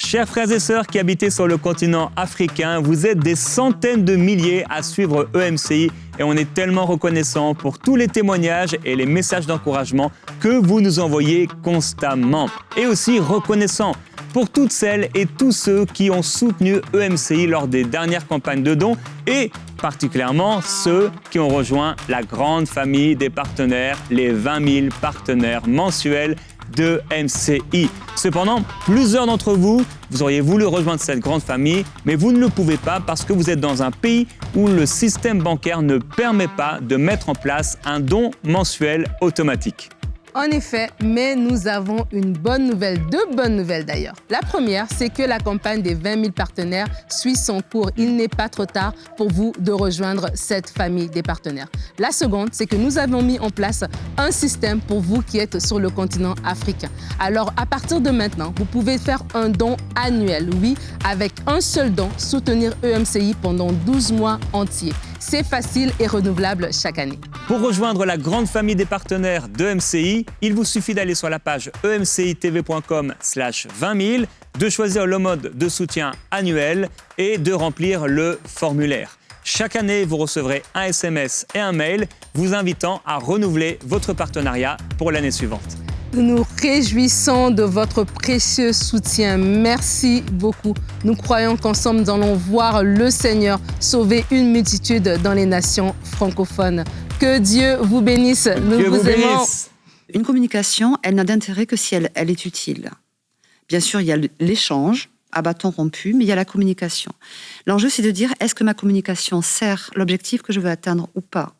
Chers frères et sœurs qui habitez sur le continent africain, vous êtes des centaines de milliers à suivre EMCI et on est tellement reconnaissant pour tous les témoignages et les messages d'encouragement que vous nous envoyez constamment. Et aussi reconnaissant pour toutes celles et tous ceux qui ont soutenu EMCI lors des dernières campagnes de dons et particulièrement ceux qui ont rejoint la grande famille des partenaires, les 20 000 partenaires mensuels de MCI. Cependant, plusieurs d'entre vous, vous auriez voulu rejoindre cette grande famille, mais vous ne le pouvez pas parce que vous êtes dans un pays où le système bancaire ne permet pas de mettre en place un don mensuel automatique. En effet, mais nous avons une bonne nouvelle, deux bonnes nouvelles d'ailleurs. La première, c'est que la campagne des 20 000 partenaires suit son cours. Il n'est pas trop tard pour vous de rejoindre cette famille des partenaires. La seconde, c'est que nous avons mis en place un système pour vous qui êtes sur le continent africain. Alors, à partir de maintenant, vous pouvez faire un don annuel. Oui, avec un seul don, soutenir EMCI pendant 12 mois entiers. C'est facile et renouvelable chaque année. Pour rejoindre la grande famille des partenaires de MCI, il vous suffit d'aller sur la page emcitv.com/20 000, de choisir le mode de soutien annuel et de remplir le formulaire. Chaque année, vous recevrez un SMS et un mail vous invitant à renouveler votre partenariat pour l'année suivante. Nous nous réjouissons de votre précieux soutien. Merci beaucoup. Nous croyons qu'ensemble, nous allons voir le Seigneur sauver une multitude dans les nations francophones. Que Dieu vous bénisse. Nous vous aimons. Une communication, elle n'a d'intérêt que si elle est utile. Bien sûr, il y a l'échange à bâton rompu, mais il y a la communication. L'enjeu, c'est de dire, est-ce que ma communication sert l'objectif que je veux atteindre ou pas?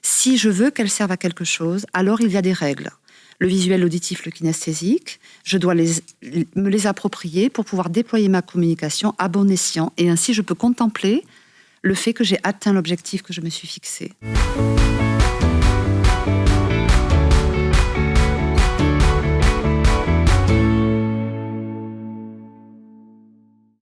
Si je veux qu'elle serve à quelque chose, alors il y a des règles. Le visuel, l'auditif, le kinesthésique, je dois me les approprier pour pouvoir déployer ma communication à bon escient. Et ainsi, je peux contempler le fait que j'ai atteint l'objectif que je me suis fixé.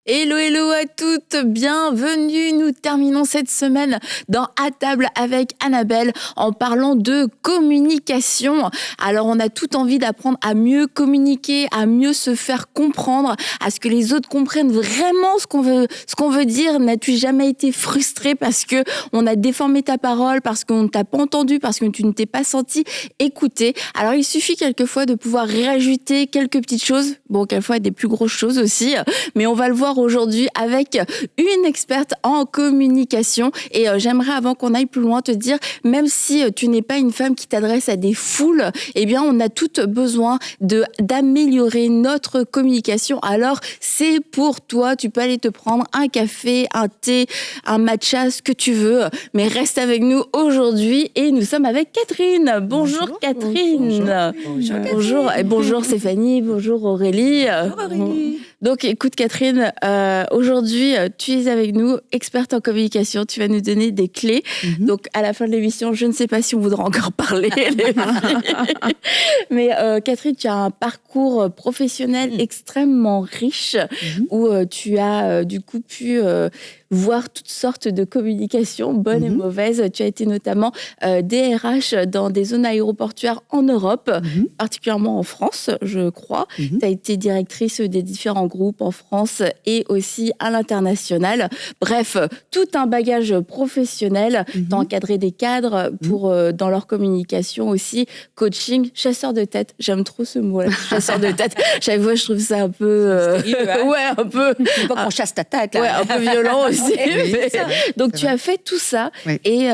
Hello, hello à toutes, bienvenue. Nous terminons cette semaine dans À table avec Annabelle en parlant de communication. Alors, on a toute envie d'apprendre à mieux communiquer, à mieux se faire comprendre, à ce que les autres comprennent vraiment ce qu'on veut dire. N'as-tu jamais été frustré parce que on a déformé ta parole, parce qu'on ne t'a pas entendu, parce que tu ne t'es pas senti écouté? Alors, il suffit quelquefois de pouvoir réajouter quelques petites choses. Bon, quelquefois des plus grosses choses aussi, mais on va le voir aujourd'hui avec une experte en communication. Et j'aimerais, avant qu'on aille plus loin, te dire, même si tu n'es pas une femme qui t'adresse à des foules, eh bien, on a toutes besoin d'améliorer notre communication. Alors, c'est pour toi. Tu peux aller te prendre un café, un thé, un matcha, ce que tu veux. Mais reste avec nous aujourd'hui. Et nous sommes avec Catherine. Bonjour Catherine. Bonjour. Et bonjour Stéphanie. Bonjour Aurélie. Bonjour Aurélie. Donc, écoute Catherine, aujourd'hui, tu es avec nous, experte en communication. Tu vas nous donner des clés. Donc, à la fin de l'émission, je ne sais pas si on voudra encore parler, les filles. Mais Catherine, tu as un parcours professionnel extrêmement riche où tu as du coup pu voir toutes sortes de communications, bonnes et mauvaises. Tu as été notamment DRH dans des zones aéroportuaires en Europe, particulièrement en France, je crois. Tu as été directrice des différents groupes en France et aussi à l'international. Bref, tout un bagage professionnel. Tu as encadré des cadres pour, dans leur communication aussi, coaching, chasseur de tête. J'aime trop ce mot-là, chasseur de tête. Chaque fois, je trouve ça un peu... ouais, un peu... Faut pas qu'on chasse ta tête. Là. Ouais, un peu violent aussi. Donc, tu as fait tout ça. Oui. Et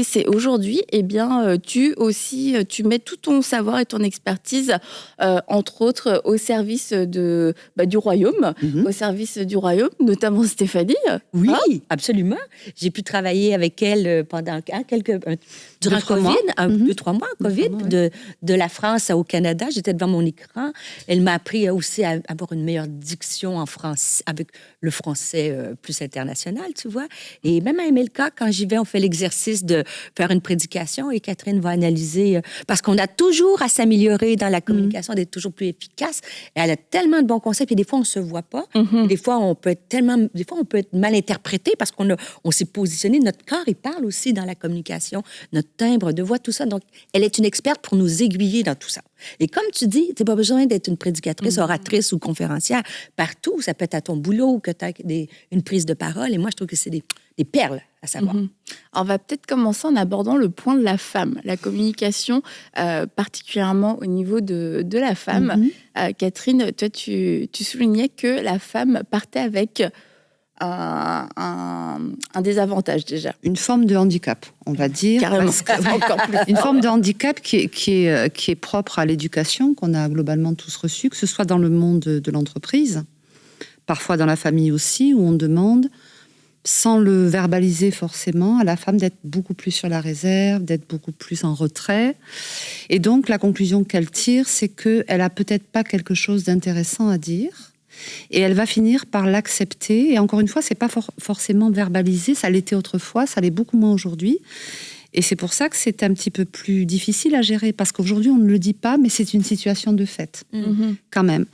c'est aujourd'hui, eh bien, tu mets tout ton savoir et ton expertise, entre autres, au service du royaume, au service du royaume, notamment Stéphanie. Oui, absolument. J'ai pu travailler avec elle pendant durant COVID, 2-3 mois, COVID, de la France au Canada. J'étais devant mon écran. Elle m'a appris aussi à avoir une meilleure diction en français, avec le français plus international, tu vois. Et même à MLK, quand j'y vais, on fait l'exercice de faire une prédication et Catherine va analyser, parce qu'on a toujours à s'améliorer dans la communication, d'être toujours plus efficace. Et elle a tellement de bons conseils, puis des fois, on ne se voit pas. Des fois, on peut être mal interprété parce qu'on s'est positionné. Notre corps, il parle aussi dans la communication. Notre timbre de voix, tout ça. Donc, elle est une experte pour nous aiguiller dans tout ça. Et comme tu dis, tu n'as pas besoin d'être une prédicatrice, oratrice ou conférencière partout. Ça peut être à ton boulot ou que tu as une prise de parole. Et moi, je trouve que c'est des perles à savoir. On va peut-être commencer en abordant le point de la femme, la communication, particulièrement au niveau de la femme. Catherine, toi, tu soulignais que la femme partait avec un désavantage déjà. Une forme de handicap, on va dire. Carrément, encore plus. Une forme de handicap qui est propre à l'éducation qu'on a globalement tous reçue, que ce soit dans le monde de l'entreprise, parfois dans la famille aussi, où on demande, sans le verbaliser forcément, à la femme d'être beaucoup plus sur la réserve, d'être beaucoup plus en retrait. Et donc, la conclusion qu'elle tire, c'est qu'elle a peut-être pas quelque chose d'intéressant à dire, et elle va finir par l'accepter. Et encore une fois, c'est pas forcément verbalisé, ça l'était autrefois, ça l'est beaucoup moins aujourd'hui. Et c'est pour ça que c'est un petit peu plus difficile à gérer, parce qu'aujourd'hui, on ne le dit pas, mais c'est une situation de fait, quand même.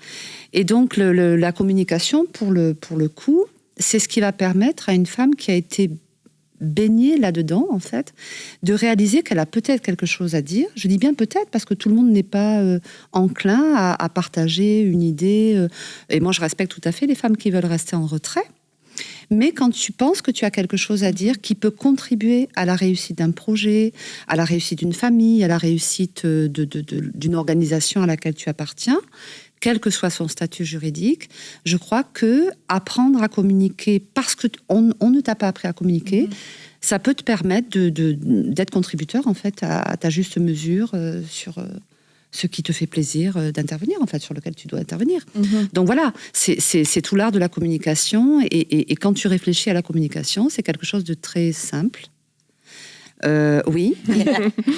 Et donc, la communication, pour le coup, c'est ce qui va permettre à une femme qui a été baignée là-dedans, en fait, de réaliser qu'elle a peut-être quelque chose à dire. Je dis bien peut-être, parce que tout le monde n'est pas enclin à partager une idée. Et moi, je respecte tout à fait les femmes qui veulent rester en retrait. Mais quand tu penses que tu as quelque chose à dire qui peut contribuer à la réussite d'un projet, à la réussite d'une famille, à la réussite d'une organisation à laquelle tu appartiens, quel que soit son statut juridique, je crois que apprendre à communiquer parce qu'on ne t'a pas appris à communiquer, ça peut te permettre d'être contributeur en fait à ta juste mesure sur ce qui te fait plaisir d'intervenir, en fait, sur lequel tu dois intervenir. Donc voilà, c'est tout l'art de la communication, et quand tu réfléchis à la communication, c'est quelque chose de très simple. Oui,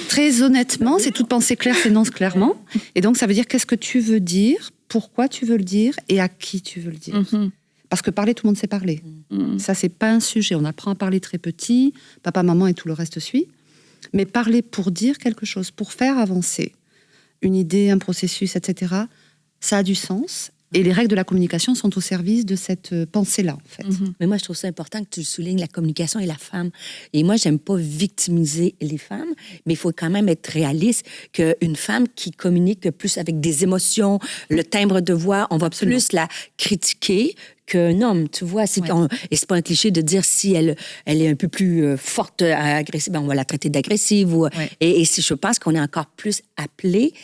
très honnêtement, c'est toute pensée claire s'énonce clairement. Et donc, ça veut dire qu'est-ce que tu veux dire, pourquoi tu veux le dire et à qui tu veux le dire. Parce que parler, tout le monde sait parler. Ça, c'est pas un sujet. On apprend à parler très petit, papa, maman et tout le reste suit. Mais parler pour dire quelque chose, pour faire avancer une idée, un processus, etc., ça a du sens. Et les règles de la communication sont au service de cette pensée-là, en fait. Mais moi, je trouve ça important que tu soulignes la communication et la femme. Et moi, j'aime pas victimiser les femmes, mais il faut quand même être réaliste qu'une femme qui communique plus avec des émotions, le timbre de voix, on va plus la critiquer qu'un homme, tu vois. Et c'est pas un cliché de dire si elle est un peu plus forte, agressive, on va la traiter d'agressive. Et je pense qu'on est encore plus appelé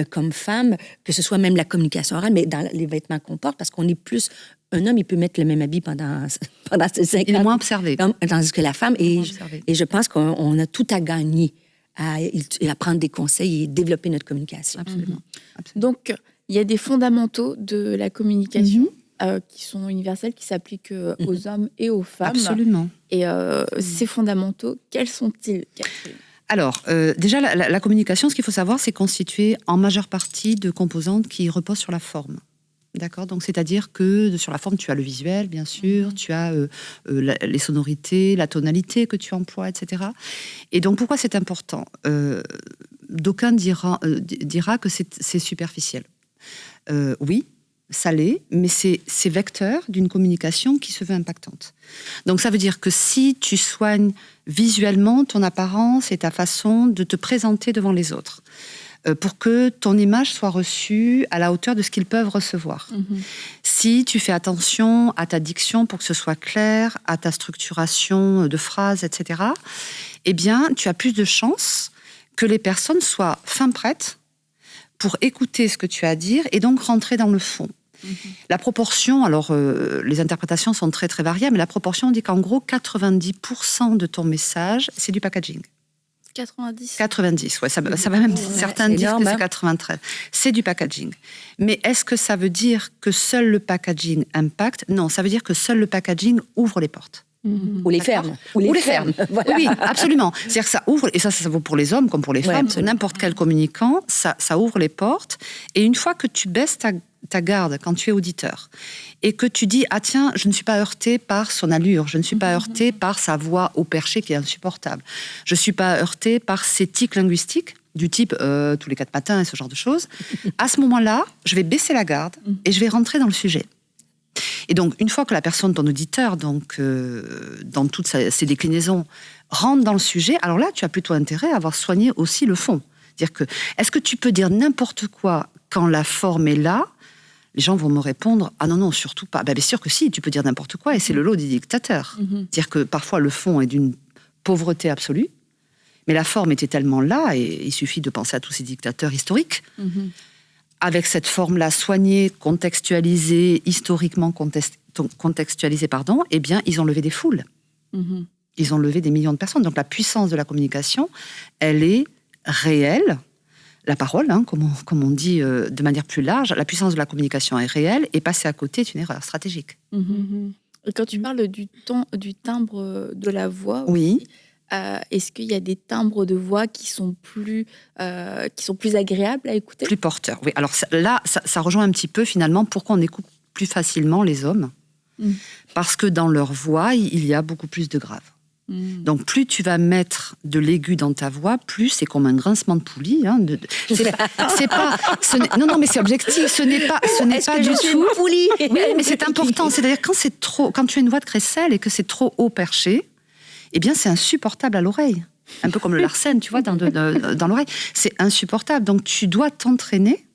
comme femme, que ce soit même la communication orale, mais dans les vêtements qu'on porte, parce qu'on est plus... Un homme, il peut mettre le même habit pendant ses 5 ans. Il est moins observé. Tandis que la femme, et je pense qu'on a tout à gagner à prendre des conseils et développer notre communication. Absolument. Donc, il y a des fondamentaux de la communication qui sont universels, qui s'appliquent aux hommes et aux femmes. Absolument. Et ces fondamentaux, quels sont-ils, Catherine ? Alors, déjà, la communication, ce qu'il faut savoir, c'est constitué en majeure partie de composantes qui reposent sur la forme. D'accord ? Donc, c'est-à-dire que sur la forme, tu as le visuel, bien sûr, tu as les sonorités, la tonalité que tu emploies, etc. Et donc, pourquoi c'est important ? D'aucuns dira que c'est superficiel. Oui, ça l'est, mais c'est vecteur d'une communication qui se veut impactante. Donc, ça veut dire que si tu soignes visuellement ton apparence et ta façon de te présenter devant les autres, pour que ton image soit reçue à la hauteur de ce qu'ils peuvent recevoir. Si tu fais attention à ta diction pour que ce soit clair, à ta structuration de phrases, etc., eh bien, tu as plus de chances que les personnes soient fin prêtes pour écouter ce que tu as à dire et donc rentrer dans le fond. La proportion, alors les interprétations sont très très variables, mais la proportion dit qu'en gros 90% de ton message, c'est du packaging. 90, ouais, ça va même, certains disent que c'est 93. C'est du packaging. Mais est-ce que ça veut dire que seul le packaging impacte ? Non, ça veut dire que seul le packaging ouvre les portes. Ou les fermes. Ou les fermes. Voilà. Oui, absolument. C'est-à-dire que ça ouvre, et ça vaut pour les hommes comme pour les femmes, n'importe quel communicant, ça ouvre les portes. Et une fois que tu baisses ta garde quand tu es auditeur, et que tu dis, ah tiens, je ne suis pas heurté par son allure, je ne suis pas heurté par sa voix au perché qui est insupportable, je ne suis pas heurté par ses tics linguistiques, du type tous les 4 matins et ce genre de choses, à ce moment-là, je vais baisser la garde et je vais rentrer dans le sujet. Et donc, une fois que la personne, ton auditeur, donc, dans toutes ses déclinaisons, rentre dans le sujet, alors là, tu as plutôt intérêt à avoir soigné aussi le fond. C'est-à-dire que, est-ce que tu peux dire n'importe quoi quand la forme est là ? Les gens vont me répondre « Ah non, surtout pas ». Bien sûr que si, tu peux dire n'importe quoi, et c'est le lot des dictateurs. C'est-à-dire que parfois, le fond est d'une pauvreté absolue, mais la forme était tellement là, et il suffit de penser à tous ces dictateurs historiques, avec cette forme-là soignée, contextualisée, historiquement contextualisée, eh bien, ils ont levé des foules. Ils ont levé des millions de personnes. Donc la puissance de la communication, elle est réelle. La parole, comme on dit de manière plus large, la puissance de la communication est réelle, et passer à côté est une erreur stratégique. Et quand tu parles du timbre de la voix, oui. Est-ce qu'il y a des timbres de voix qui sont plus agréables à écouter ? Plus porteurs, oui. Alors là, ça rejoint un petit peu finalement pourquoi on écoute plus facilement les hommes. Parce que dans leur voix, il y a beaucoup plus de grave. Donc plus tu vas mettre de l'aigu dans ta voix, plus c'est comme un grincement de poulie. Non, mais c'est objectif. Ce n'est pas du tout. Poulie. Oui, mais c'est important. C'est-à-dire quand tu as une voix de crécelle et que c'est trop haut perché, eh bien c'est insupportable à l'oreille. Un peu comme le Larsen, tu vois, dans l'oreille. C'est insupportable. Donc tu dois t'entraîner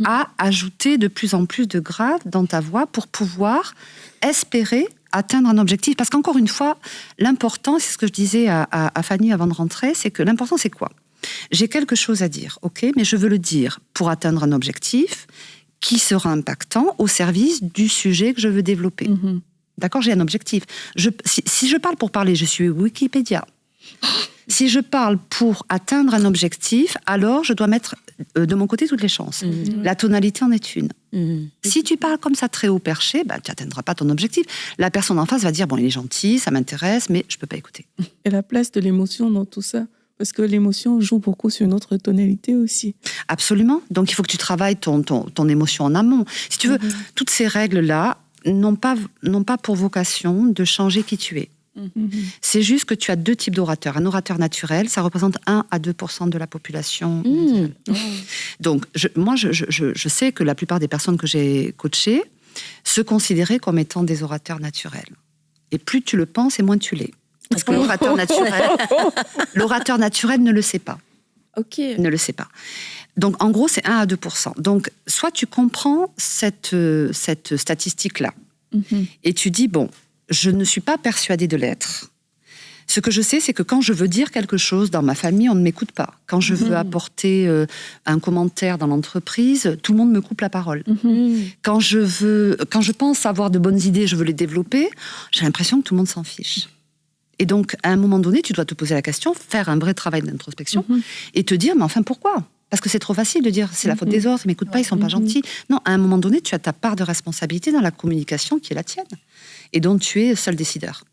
à ajouter de plus en plus de grave dans ta voix pour pouvoir espérer atteindre un objectif. Parce qu'encore une fois, l'important, c'est ce que je disais à Fanny avant de rentrer, c'est que l'important, c'est quoi ? J'ai quelque chose à dire, ok, mais je veux le dire pour atteindre un objectif qui sera impactant au service du sujet que je veux développer. D'accord ? J'ai un objectif. Si je parle pour parler, je suis Wikipédia. Si je parle pour atteindre un objectif, alors je dois mettre de mon côté toutes les chances. La tonalité en est une. Si tu parles comme ça très haut perché, tu n'atteindras pas ton objectif. La personne en face va dire, bon, il est gentil, ça m'intéresse, mais je ne peux pas écouter. Et la place de l'émotion dans tout ça ? Parce que l'émotion joue beaucoup sur notre tonalité aussi. Absolument. Donc il faut que tu travailles ton émotion en amont. Si tu veux, toutes ces règles-là n'ont pas pour vocation de changer qui tu es. C'est juste que tu as deux types d'orateurs. Un orateur naturel, ça représente 1 à 2% de la population mondiale. Donc, je sais que la plupart des personnes que j'ai coachées se considéraient comme étant des orateurs naturels. Et plus tu le penses, et moins tu l'es. Parce que l'orateur naturel ne le sait pas. Ok. Ne le sait pas. Donc, en gros, c'est 1 à 2%. Donc, soit tu comprends cette statistique-là, et tu dis, bon, je ne suis pas persuadée de l'être. Ce que je sais, c'est que quand je veux dire quelque chose dans ma famille, on ne m'écoute pas. Quand je veux apporter un commentaire dans l'entreprise, tout le monde me coupe la parole. Quand je pense avoir de bonnes idées, je veux les développer, j'ai l'impression que tout le monde s'en fiche. Et donc, à un moment donné, tu dois te poser la question, faire un vrai travail d'introspection et te dire, mais enfin, pourquoi ? Parce que c'est trop facile de dire, c'est la faute des autres, ils ne m'écoutent pas, ils ne sont pas gentils. Non, à un moment donné, tu as ta part de responsabilité dans la communication qui est la tienne et dont tu es seul décideur.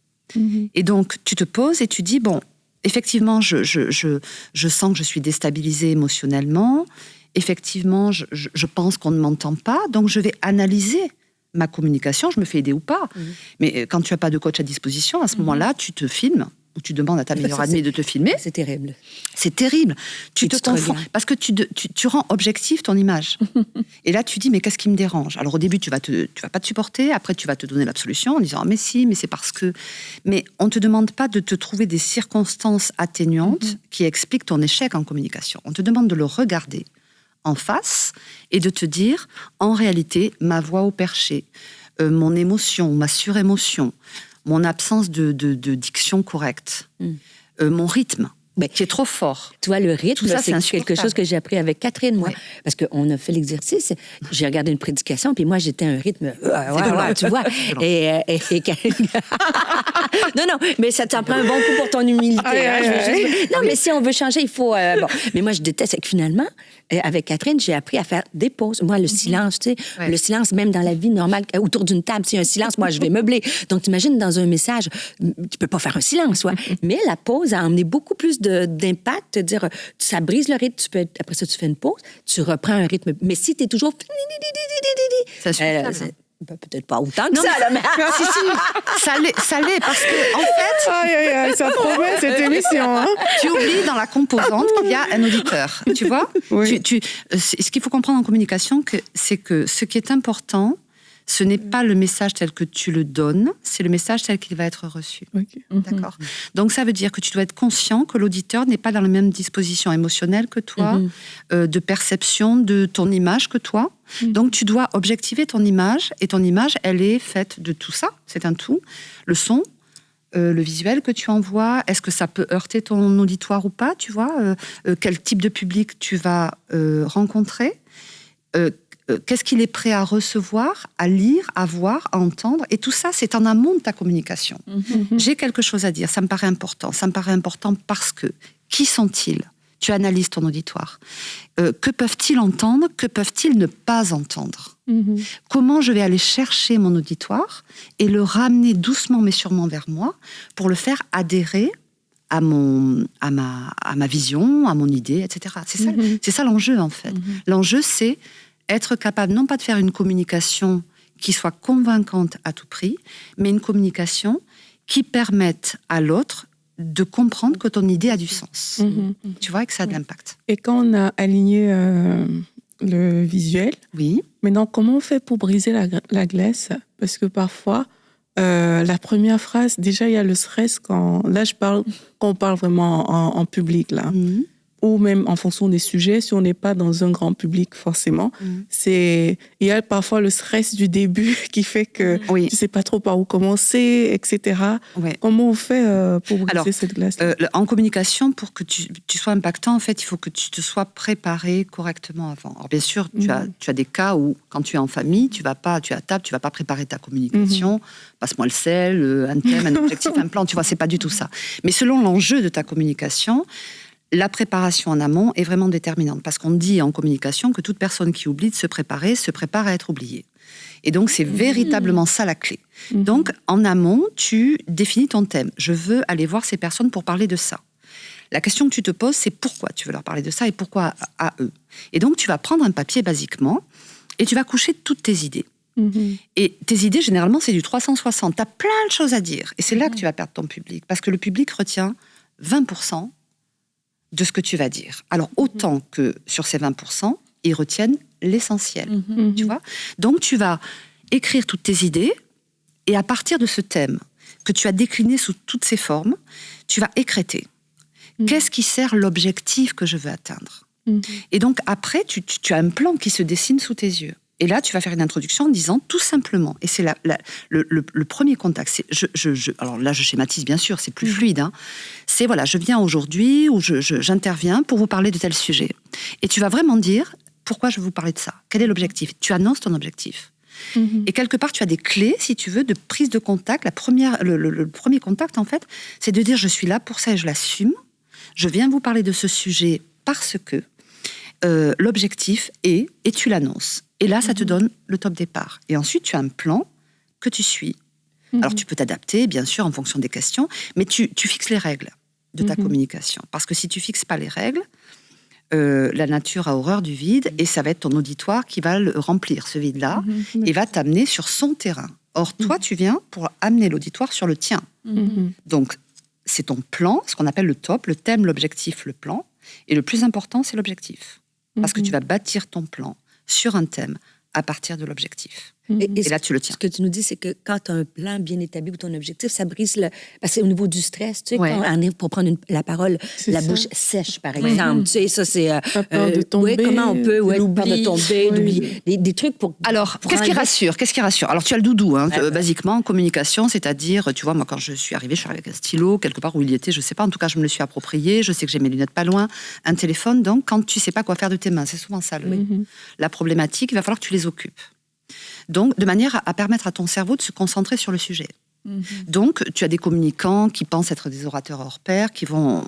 Et donc, tu te poses et tu dis, bon, effectivement, je sens que je suis déstabilisée émotionnellement. Effectivement, je pense qu'on ne m'entend pas. Donc, je vais analyser ma communication. Je me fais aider ou pas. Mais quand tu n'as pas de coach à disposition, à ce moment-là, tu te filmes ou tu demandes à ta meilleure amie de te filmer. C'est terrible. C'est terrible. Tu te confonds. Parce que tu rends objectif ton image. Et là, tu dis, mais qu'est-ce qui me dérange ? Alors, au début, tu vas pas te supporter. Après, tu vas te donner l'absolution en disant, mais si, mais c'est parce que... Mais on ne te demande pas de te trouver des circonstances atténuantes qui expliquent ton échec en communication. On te demande de le regarder en face et de te dire, en réalité, ma voix au perché, mon émotion, ma surémotion, mon absence de diction correcte, mon rythme, qui est trop fort. Tu vois, le rythme, ça, c'est quelque chose que j'ai appris avec Catherine, moi. Parce qu'on a fait l'exercice, j'ai regardé une prédication, puis moi, j'étais un rythme... tu vois. Non, mais ça t'en prend un bon coup pour ton humilité. Non, mais si on veut changer, il faut... Mais moi, je déteste que finalement, avec Catherine, j'ai appris à faire des pauses. Moi, le silence, tu sais, le silence, même dans la vie normale, autour d'une table, s'il y a un silence, moi, je vais meubler. Donc, t'imagines, dans un message, tu peux pas faire un silence, mais la pause a emmené beaucoup plus d'impact, dire, ça brise le rythme, après ça, tu fais une pause, tu reprends un rythme. Mais si tu es toujours... peut-être pas autant que ça, là, mais... si, ça l'est, parce que, en fait... ça promet, cette émission, hein. Tu oublies dans la composante qu'il y a un auditeur, tu vois. Ce qu'il faut comprendre en communication, c'est que ce qui est important, Ce n'est pas le message tel que tu le donnes, c'est le message tel qu'il va être reçu. Ok. D'accord. Donc, ça veut dire que tu dois être conscient que l'auditeur n'est pas dans la même disposition émotionnelle que toi, de perception de ton image que toi. Donc, tu dois objectiver ton image, et ton image, elle est faite de tout ça, c'est un tout. Le son, le visuel que tu envoies, est-ce que ça peut heurter ton auditoire ou pas, tu vois, quel type de public tu vas rencontrer, qu'est-ce qu'il est prêt à recevoir, à lire, à voir, à entendre. Et tout ça, c'est en amont de ta communication. J'ai quelque chose à dire, ça me paraît important. Ça me paraît important parce que, qui sont-ils ? Tu analyses ton auditoire. Que peuvent-ils entendre ? Que peuvent-ils ne pas entendre ? Comment je vais aller chercher mon auditoire et le ramener doucement mais sûrement vers moi pour le faire adhérer à ma vision, à mon idée, etc. C'est ça l'enjeu, en fait. L'enjeu, c'est être capable, non pas de faire une communication qui soit convaincante à tout prix, mais une communication qui permette à l'autre de comprendre que ton idée a du sens. Tu vois, que ça a de l'impact. Et quand on a aligné le visuel, Oui. maintenant, comment on fait pour briser la glace ? Parce que parfois, la première phrase, déjà, il y a le stress quand on parle vraiment en public, là. Ou même en fonction des sujets, si on n'est pas dans un grand public forcément, il y a parfois le stress du début qui fait que tu ne sais pas trop par où commencer, etc. Ouais. Comment on fait pour briser cette glace? En communication, pour que tu sois impactant, en fait, il faut que tu te sois préparé correctement avant. Alors bien sûr, tu as des cas où, quand tu es en famille, tu es à table, tu vas pas préparer ta communication, passe-moi le sel, un thème, un objectif, un plan, tu vois, c'est pas du tout ça. Mais selon l'enjeu de ta communication, la préparation en amont est vraiment déterminante, parce qu'on dit en communication que toute personne qui oublie de se prépare à être oubliée. Et donc, c'est véritablement ça la clé. Donc, en amont, tu définis ton thème. Je veux aller voir ces personnes pour parler de ça. La question que tu te poses, c'est pourquoi tu veux leur parler de ça et pourquoi à eux. Et donc, tu vas prendre un papier basiquement et tu vas coucher toutes tes idées. Et tes idées, généralement, c'est du 360. Tu as plein de choses à dire. Et c'est là que tu vas perdre ton public, parce que le public retient 20% de ce que tu vas dire. Alors, autant que sur ces 20%, ils retiennent l'essentiel, tu vois. Donc, tu vas écrire toutes tes idées, et à partir de ce thème que tu as décliné sous toutes ses formes, tu vas écréter. Qu'est-ce qui sert l'objectif que je veux atteindre ? Et donc, après, tu as un plan qui se dessine sous tes yeux. Et là, tu vas faire une introduction en disant tout simplement, et c'est le premier contact. Alors là, je schématise bien sûr, c'est plus fluide. Hein. C'est voilà, je viens aujourd'hui ou j'interviens pour vous parler de tel sujet. Et tu vas vraiment dire pourquoi je veux vous parler de ça. Quel est l'objectif ? Tu annonces ton objectif. Et quelque part, tu as des clés, si tu veux, de prise de contact. Le premier contact, en fait, c'est de dire je suis là pour ça et je l'assume. Je viens vous parler de ce sujet parce que l'objectif est, et tu l'annonces. Et là, ça te donne le top départ. Et ensuite, tu as un plan que tu suis. Alors, tu peux t'adapter, bien sûr, en fonction des questions, mais tu fixes les règles de ta communication. Parce que si tu fixes pas les règles, la nature a horreur du vide, et ça va être ton auditoire qui va le remplir, ce vide-là, et va t'amener sur son terrain. Or, toi, tu viens pour amener l'auditoire sur le tien. Donc, c'est ton plan, ce qu'on appelle le top, le thème, l'objectif, le plan. Et le plus important, c'est l'objectif. Parce que tu vas bâtir ton plan sur un thème à partir de l'objectif. Et là, tu le tiens. Ce que tu nous dis, c'est que quand tu as un plan bien établi ou ton objectif, ça brise le... Parce que c'est au niveau du stress, tu sais, quand on arrive pour prendre la parole, la bouche sèche, par exemple. Tu sais, ça, c'est... peur de tomber, comment on peut peur de tomber, d'oublier. Des trucs pour... Alors, qu'est-ce qui rassure ? Alors, tu as le doudou, hein, basiquement, en communication, c'est-à-dire, tu vois, moi, quand je suis arrivée avec un stylo, quelque part où il y était, je sais pas, en tout cas, je me le suis approprié, je sais que j'ai mes lunettes pas loin, un téléphone, donc, quand tu sais pas quoi faire de tes mains, c'est souvent ça, la problématique, il va falloir que tu les occupes. Donc, de manière à permettre à ton cerveau de se concentrer sur le sujet. Donc, tu as des communicants qui pensent être des orateurs hors pair, qui vont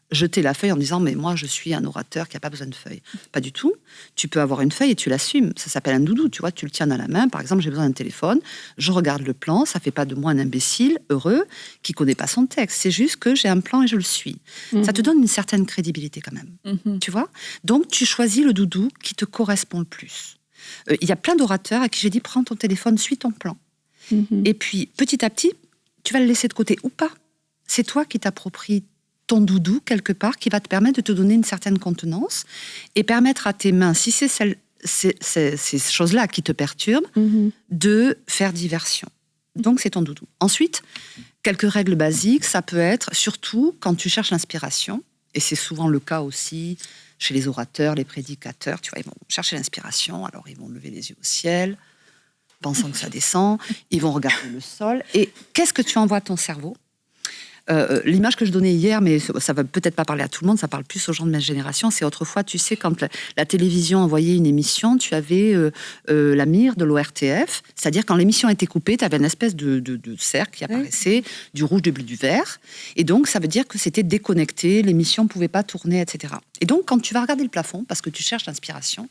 jeter la feuille en disant « mais moi, je suis un orateur qui n'a pas besoin de feuille ». Pas du tout. Tu peux avoir une feuille et tu l'assumes. Ça s'appelle un doudou, tu vois, tu le tiens dans la main. Par exemple, j'ai besoin d'un téléphone, je regarde le plan, ça ne fait pas de moi un imbécile heureux qui ne connaît pas son texte. C'est juste que j'ai un plan et je le suis. Ça te donne une certaine crédibilité quand même. Tu vois ? Donc, tu choisis le doudou qui te correspond le plus. Il y a plein d'orateurs à qui j'ai dit « prends ton téléphone, suis ton plan ». Et puis, petit à petit, tu vas le laisser de côté ou pas. C'est toi qui t'appropries ton doudou, quelque part, qui va te permettre de te donner une certaine contenance et permettre à tes mains, si c'est celle ces choses-là qui te perturbent, de faire diversion. Donc, c'est ton doudou. Ensuite, quelques règles basiques, ça peut être, surtout quand tu cherches l'inspiration, et c'est souvent le cas aussi chez les orateurs, les prédicateurs, tu vois, ils vont chercher l'inspiration, alors ils vont lever les yeux au ciel, pensant que ça descend, ils vont regarder le sol, et qu'est-ce que tu envoies à ton cerveau ? L'image que je donnais hier, mais ça va peut-être pas parler à tout le monde, ça parle plus aux gens de ma génération, c'est autrefois, tu sais, quand la télévision envoyait une émission, tu avais la mire de l'ORTF, c'est-à-dire quand l'émission était coupée, tu avais une espèce de cercle qui apparaissait, du rouge, du bleu, du vert, et donc ça veut dire que c'était déconnecté, l'émission ne pouvait pas tourner, etc. Et donc quand tu vas regarder le plafond, parce que tu cherches l'inspiration,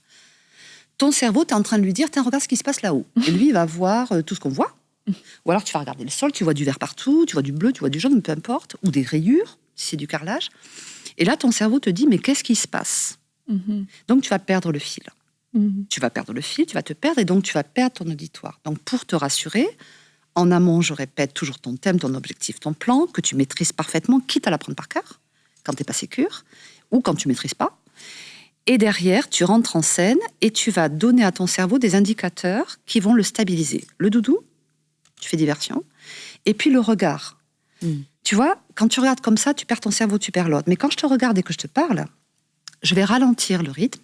ton cerveau, tu es en train de lui dire, tiens, regarde ce qui se passe là-haut. Et lui, il va voir tout ce qu'on voit. Ou alors tu vas regarder le sol, tu vois du vert partout, tu vois du bleu, tu vois du jaune, peu importe, ou des rayures, si c'est du carrelage. Et là, ton cerveau te dit, mais qu'est-ce qui se passe ? Donc tu vas perdre le fil. Tu vas perdre le fil, tu vas te perdre, et donc tu vas perdre ton auditoire. Donc pour te rassurer, en amont, je répète toujours ton thème, ton objectif, ton plan, que tu maîtrises parfaitement, quitte à l'apprendre par cœur, quand tu n'es pas sécure, ou quand tu ne maîtrises pas. Et derrière, tu rentres en scène, et tu vas donner à ton cerveau des indicateurs qui vont le stabiliser. Le doudou, tu fais diversion. Et puis le regard. Tu vois, quand tu regardes comme ça, tu perds ton cerveau, tu perds l'autre. Mais quand je te regarde et que je te parle, je vais ralentir le rythme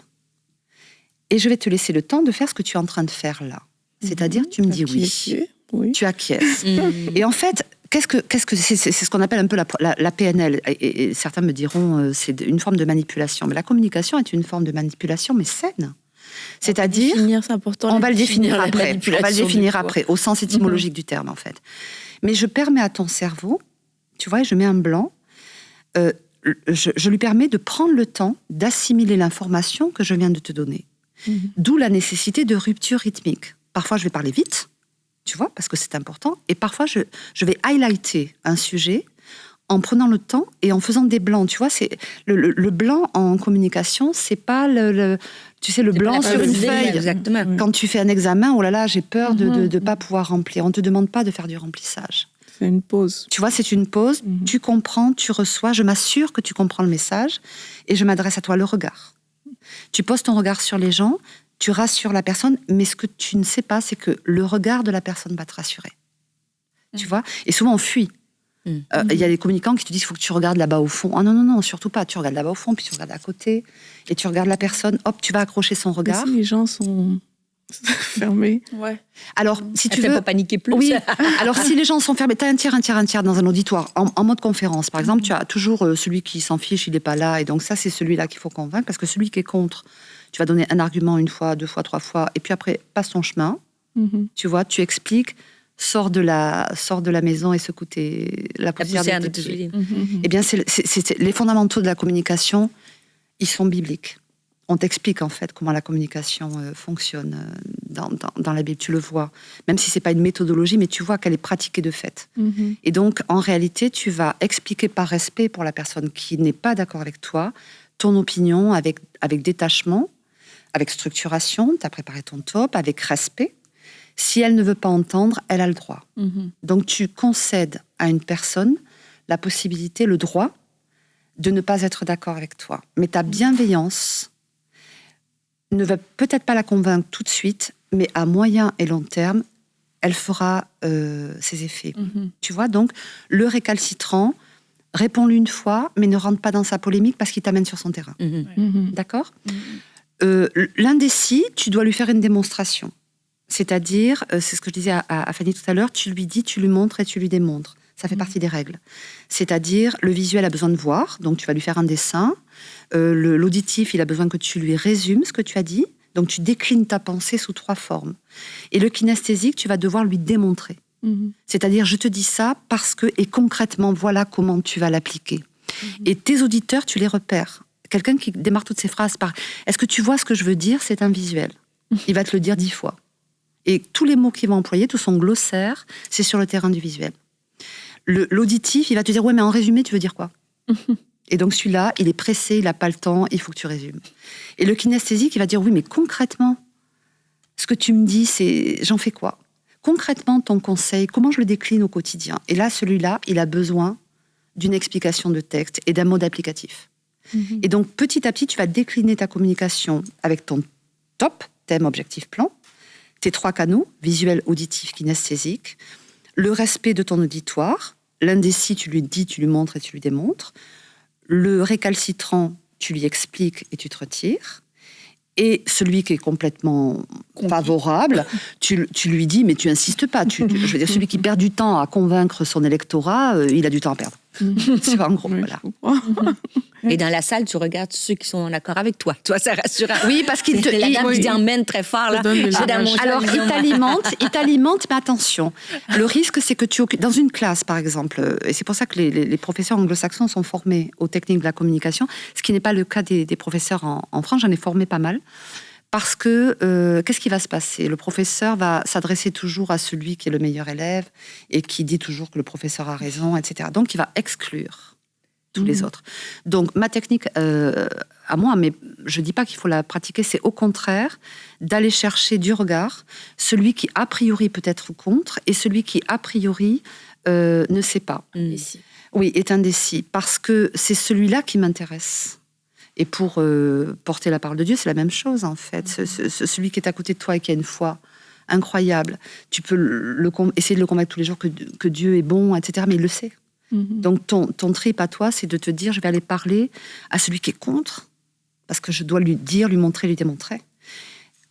et je vais te laisser le temps de faire ce que tu es en train de faire là. C'est-à-dire, tu me dis oui. Tu acquiesces. Et en fait, qu'est-ce que c'est ce qu'on appelle un peu la PNL. Et certains me diront, c'est une forme de manipulation. Mais la communication est une forme de manipulation, mais saine. C'est-à-dire, on va le définir après. On va le définir après, au sens étymologique du terme, en fait. Mais je permets à ton cerveau, tu vois, je mets un blanc, je lui permets de prendre le temps d'assimiler l'information que je viens de te donner. D'où la nécessité de rupture rythmique. Parfois, je vais parler vite, tu vois, parce que c'est important, et parfois, je vais highlighter un sujet en prenant le temps et en faisant des blancs. Tu vois, c'est le blanc en communication, c'est pas tu sais, le blanc sur une feuille. Exactement. Quand tu fais un examen, oh là là, j'ai peur de ne pas pouvoir remplir. On ne te demande pas de faire du remplissage. C'est une pause. Tu vois, c'est une pause. Tu comprends, tu reçois. Je m'assure que tu comprends le message et je m'adresse à toi, le regard. Tu poses ton regard sur les gens, tu rassures la personne, mais ce que tu ne sais pas, c'est que le regard de la personne va te rassurer. Tu vois ? Et souvent, on fuit. Il y a des communicants qui te disent il faut que tu regardes là-bas au fond. Ah non, surtout pas. Tu regardes là-bas au fond, puis tu regardes à côté, et tu regardes la personne, hop, tu vas accrocher son regard. Mais si les gens sont fermés. Alors, si tu veux pas paniquer plus. Oui. Alors, si les gens sont fermés, tu as un tiers dans un auditoire, en mode conférence. Par exemple, tu as toujours celui qui s'en fiche, il n'est pas là, et donc ça, c'est celui-là qu'il faut convaincre, parce que celui qui est contre, tu vas donner un argument une fois, 2 fois, 3 fois, et puis après, passe ton chemin. Tu vois, tu expliques. Sors de la maison et secoue la poussière de tes pieds. Eh bien, c'est les fondamentaux de la communication, ils sont bibliques. On t'explique en fait comment la communication fonctionne dans la Bible, tu le vois. Même si c'est pas une méthodologie, mais tu vois qu'elle est pratiquée de fait. Et donc, en réalité, tu vas expliquer par respect pour la personne qui n'est pas d'accord avec toi, ton opinion avec détachement, avec structuration, tu as préparé ton top, avec respect. Si elle ne veut pas entendre, elle a le droit. Donc, tu concèdes à une personne la possibilité, le droit de ne pas être d'accord avec toi. Mais ta bienveillance ne va peut-être pas la convaincre tout de suite, mais à moyen et long terme, elle fera ses effets. Tu vois, donc, le récalcitrant, réponds-lui une fois, mais ne rentre pas dans sa polémique parce qu'il t'amène sur son terrain. D'accord ? L'indécis, tu dois lui faire une démonstration. C'est-à-dire, c'est ce que je disais à Fanny tout à l'heure, tu lui dis, tu lui montres et tu lui démontres. Ça fait partie des règles. C'est-à-dire, le visuel a besoin de voir, donc tu vas lui faire un dessin. L'auditif, il a besoin que tu lui résumes ce que tu as dit. Donc tu déclines ta pensée sous 3 formes. Et le kinesthésique, tu vas devoir lui démontrer. C'est-à-dire, je te dis ça parce que, et concrètement, voilà comment tu vas l'appliquer. Et tes auditeurs, tu les repères. Quelqu'un qui démarre toutes ses phrases par « Est-ce que tu vois ce que je veux dire ?» C'est un visuel. Il va te le dire 10 fois. Et tous les mots qu'il va employer, tout son glossaire, c'est sur le terrain du visuel. L'auditif, il va te dire « Ouais, mais en résumé, tu veux dire quoi ?» Et donc celui-là, il est pressé, il n'a pas le temps, il faut que tu résumes. Et le kinesthésique, il va dire « Oui, mais concrètement, ce que tu me dis, j'en fais quoi ? Concrètement, ton conseil, comment je le décline au quotidien ?» Et là, celui-là, il a besoin d'une explication de texte et d'un mode applicatif. Et donc, petit à petit, tu vas décliner ta communication avec ton top, thème, objectif, plan. Tes 3 canaux, visuel, auditif, kinesthésique. Le respect de ton auditoire. L'indécis, tu lui dis, tu lui montres et tu lui démontres. Le récalcitrant, tu lui expliques et tu te retires. Et celui qui est complètement favorable, tu lui dis, mais tu insistes pas. Je veux dire, celui qui perd du temps à convaincre son électorat, il a du temps à perdre. C'est en gros, voilà. Et dans la salle, tu regardes ceux qui sont en accord avec toi. Toi, c'est rassurant. Oui, parce qu'il te... La dame qui dit emmène très fort, là. Alors, il t'alimente, mais attention. Le risque, c'est que dans une classe, par exemple, et c'est pour ça que les professeurs anglo-saxons sont formés aux techniques de la communication, ce qui n'est pas le cas des professeurs en France, j'en ai formé pas mal. Parce que, qu'est-ce qui va se passer ? Le professeur va s'adresser toujours à celui qui est le meilleur élève et qui dit toujours que le professeur a raison, etc. Donc, il va exclure tous les autres. Donc, ma technique, à moi, mais je ne dis pas qu'il faut la pratiquer, c'est au contraire d'aller chercher du regard celui qui, a priori, peut être contre et celui qui, a priori, ne sait pas. Oui, est indécis. Parce que c'est celui-là qui m'intéresse. Et pour porter la parole de Dieu, c'est la même chose, en fait. Celui qui est à côté de toi et qui a une foi incroyable, tu peux essayer de le convaincre tous les jours que Dieu est bon, etc., mais il le sait. Donc, ton trip à toi, c'est de te dire, je vais aller parler à celui qui est contre, parce que je dois lui dire, lui montrer, lui démontrer,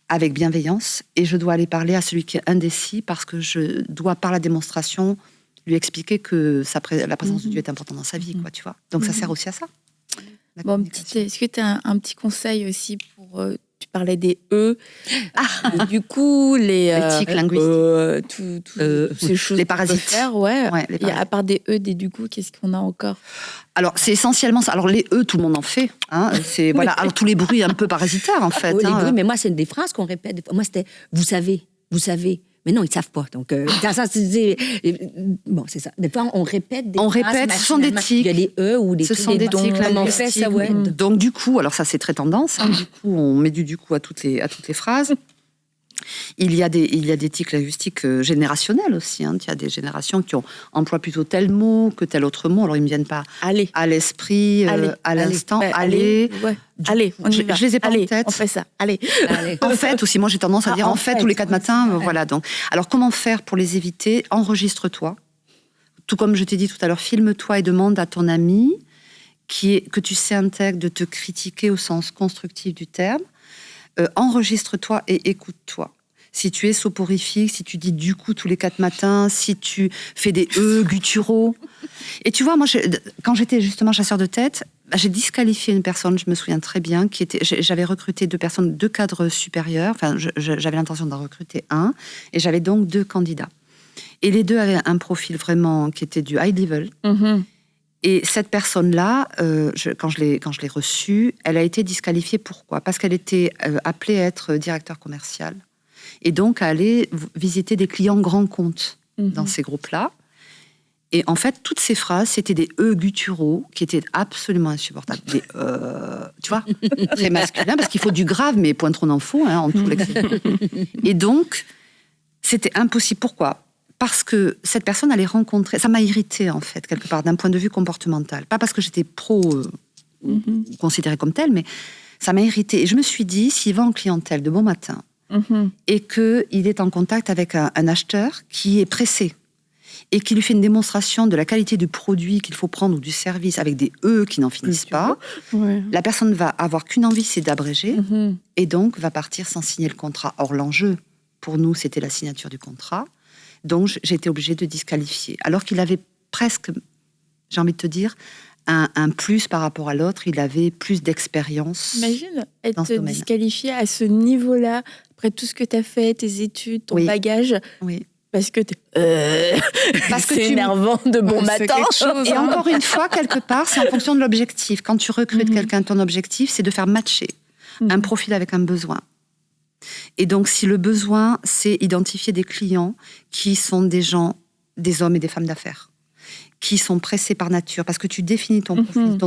avec bienveillance, et je dois aller parler à celui qui est indécis, parce que je dois, par la démonstration, lui expliquer que la présence de Dieu est importante dans sa vie, quoi, tu vois. Donc, ça sert aussi à ça. Bon, est-ce que tu as un petit conseil aussi pour... tu parlais des E. Du coup, l'éthique linguistique. Ces choses les parasites. Faire, et à part des E, des du coup, qu'est-ce qu'on a encore ? Alors, c'est essentiellement ça. Alors, les E, tout le monde en fait. C'est, voilà. Alors, tous les bruits un peu parasitaires, en fait. Les bruits, mais moi, c'est des phrases qu'on répète. Moi, c'était « vous savez ». Mais non, ils ne savent pas. Donc, bon, c'est ça. Des fois, on répète des phrases. Ce sont des tics. Il y a les E ou des Ce sont des tics linguistiques. Donc, du coup, alors ça, c'est très tendance. Du coup, on met du coup à toutes les phrases. Il y a des tics linguistiques générationnels aussi. Il y a des générations qui emploient plutôt tel mot que tel autre mot. Alors, ils ne me viennent pas à l'esprit, à l'instant. Allez, on y va. Je les ai pas en tête. On fait ça. Allez. En fait, aussi, moi, j'ai tendance à dire en fait tous les 4 matins. Voilà, donc. Alors, comment faire pour les éviter ? Enregistre-toi. Tout comme je t'ai dit tout à l'heure, filme-toi et demande à ton ami que tu sais intègre de te critiquer au sens constructif du terme. Enregistre-toi et écoute-toi. Si tu es soporifique, si tu dis du coup tous les 4 matins, si tu fais des gutturaux. Et tu vois, moi, quand j'étais justement chasseur de tête, j'ai disqualifié une personne, je me souviens très bien, j'avais recruté 2 personnes, 2 cadres supérieurs, enfin, j'avais l'intention d'en recruter un, et j'avais donc 2 candidats. Et les 2 avaient un profil vraiment qui était du high level. Et cette personne-là, quand je l'ai reçue, elle a été disqualifiée. Pourquoi ? Parce qu'elle était appelée à être directeur commercial. Et donc, à aller visiter des clients grands comptes dans ces groupes-là. Et en fait, toutes ces phrases, c'était des gutturaux qui étaient absolument insupportables. Tu vois, très masculin, parce qu'il faut du grave, mais point trop n'en faut, en tout l'excès. Et donc, c'était impossible. Pourquoi ? Parce que cette personne allait rencontrer... Ça m'a irritée, en fait, quelque part, d'un point de vue comportemental. Pas parce que j'étais considérée comme telle, mais ça m'a irritée. Et je me suis dit, s'il va en clientèle de bon matin, et qu'il est en contact avec un acheteur qui est pressé, et qui lui fait une démonstration de la qualité du produit qu'il faut prendre ou du service avec des E qui n'en finissent pas, la personne va avoir qu'une envie, c'est d'abréger, et donc va partir sans signer le contrat. Or, l'enjeu, pour nous, c'était la signature du contrat. Donc, j'ai été obligée de disqualifier. Alors qu'il avait presque, j'ai envie de te dire, un plus par rapport à l'autre. Il avait plus d'expérience. Imagine être disqualifié à ce niveau-là, après tout ce que tu as fait, tes études, ton bagage. Oui. Parce que c'est énervant de bon matin. Et encore une fois, quelque part, c'est en fonction de l'objectif. Quand tu recrutes quelqu'un, ton objectif, c'est de faire matcher un profil avec un besoin. Et donc, si le besoin, c'est identifier des clients qui sont des gens, des hommes et des femmes d'affaires, qui sont pressés par nature, parce que tu définis ton profil,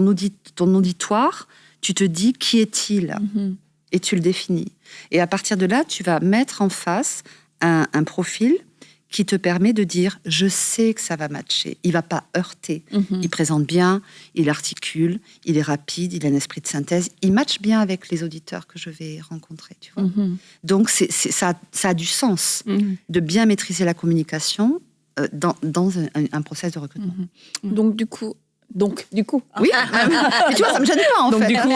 ton auditoire, tu te dis qui est-il, et tu le définis. Et à partir de là, tu vas mettre en face un profil qui te permet de dire « je sais que ça va matcher ». Il ne va pas heurter. Il présente bien, il articule, il est rapide, il a un esprit de synthèse. Il matche bien avec les auditeurs que je vais rencontrer. Tu vois. Donc, ça a du sens de bien maîtriser la communication dans un process de recrutement. Donc, du coup... Oui, mais tu vois, ça me gêne pas en fait. Donc du coup,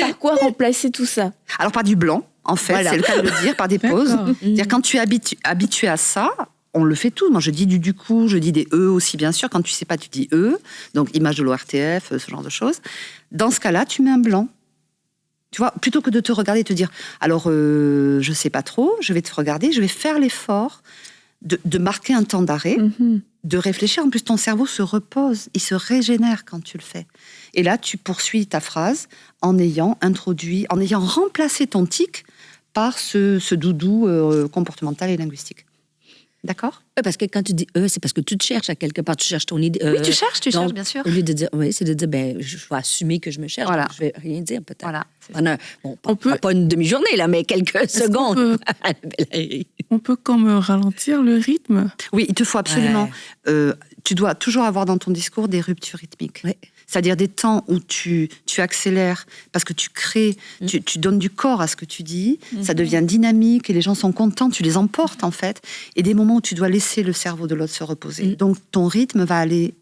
par quoi remplacer tout ça? Alors par du blanc, en fait, c'est le cas de le dire, par des pauses. C'est-à-dire quand tu es habitué à ça, on le fait tout. Moi, je dis du coup, je dis des E aussi, bien sûr. Quand tu sais pas, tu dis E. Donc image de l'ORTF, ce genre de choses. Dans ce cas-là, tu mets un blanc. Tu vois, plutôt que de te regarder et te dire, alors je sais pas trop, je vais te regarder, je vais faire l'effort de marquer un temps d'arrêt, de réfléchir. En plus, ton cerveau se repose, il se régénère quand tu le fais. Et là, tu poursuis ta phrase en ayant remplacé ton tic par ce doudou comportemental et linguisque. D'accord ? Parce que quand tu dis c'est parce que tu te cherches à quelque part, tu cherches ton idée. Oui, tu cherches, bien sûr. Au lieu de dire c'est de dire je vais assumer que je me cherche, donc je vais rien dire peut-être. Voilà. Pas une demi-journée là, mais quelques secondes. On peut comme ralentir le rythme. Oui, il te faut absolument. Tu dois toujours avoir dans ton discours des ruptures rythmiques. Ouais. C'est-à-dire des temps où tu accélères parce que tu crées, tu donnes du corps à ce que tu dis, ça devient dynamique et les gens sont contents, tu les emportes en fait, et des moments où tu dois laisser le cerveau de l'autre se reposer. Donc ton rythme va aller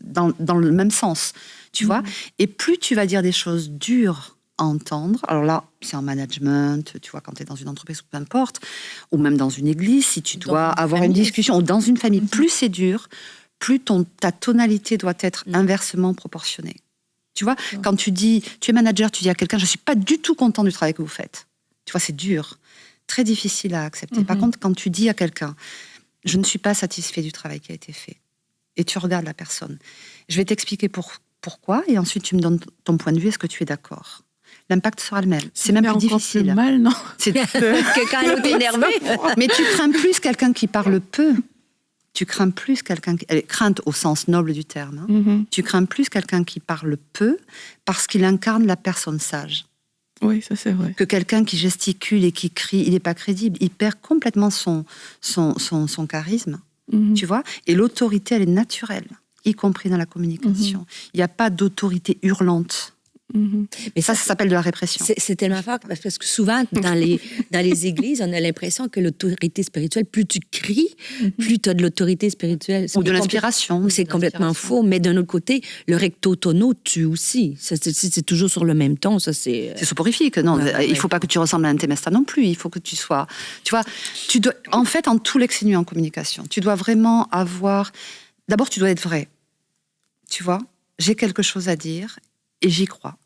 dans le même sens, tu vois. Et plus tu vas dire des choses dures à entendre, alors là, c'est en management, tu vois, quand tu es dans une entreprise ou peu importe, ou même dans une église, si tu dois avoir une discussion, ou dans une famille, plus c'est dur, plus ta tonalité doit être inversement proportionnée. Tu vois, quand tu es manager, tu dis à quelqu'un, je ne suis pas du tout content du travail que vous faites. Tu vois, c'est dur, très difficile à accepter. Par contre, quand tu dis à quelqu'un, je ne suis pas satisfait du travail qui a été fait, et tu regardes la personne, je vais t'expliquer pourquoi, et ensuite tu me donnes ton point de vue, est-ce que tu es d'accord ? L'impact sera le même. C'est même plus difficile. Plus mal, non ? C'est que quand elle est énervée. Mais tu crains plus quelqu'un qui parle peu. Tu crains plus quelqu'un crainte au sens noble du terme. Tu crains plus quelqu'un qui parle peu parce qu'il incarne la personne sage. Oui, ça c'est vrai. Que quelqu'un qui gesticule et qui crie, il n'est pas crédible. Il perd complètement son charisme. Tu vois ? Et l'autorité, elle est naturelle, y compris dans la communication. Il n'y a pas d'autorité hurlante. Mais ça s'appelle de la répression. C'est tellement fort parce que souvent dans les églises, on a l'impression que l'autorité spirituelle, plus tu cries, plus tu as de l'autorité spirituelle. Ou de l'inspiration. C'est complètement faux. Mais d'un autre côté, le recto tono tue aussi. C'est toujours sur le même ton. Ça, c'est soporifique. Non, il ne faut pas que tu ressembles à un Tempesta non plus. Il faut que tu sois... Tu vois, en fait, en tous l'excès nu en communication, tu dois vraiment avoir... D'abord, tu dois être vrai. Tu vois, j'ai quelque chose à dire et j'y crois.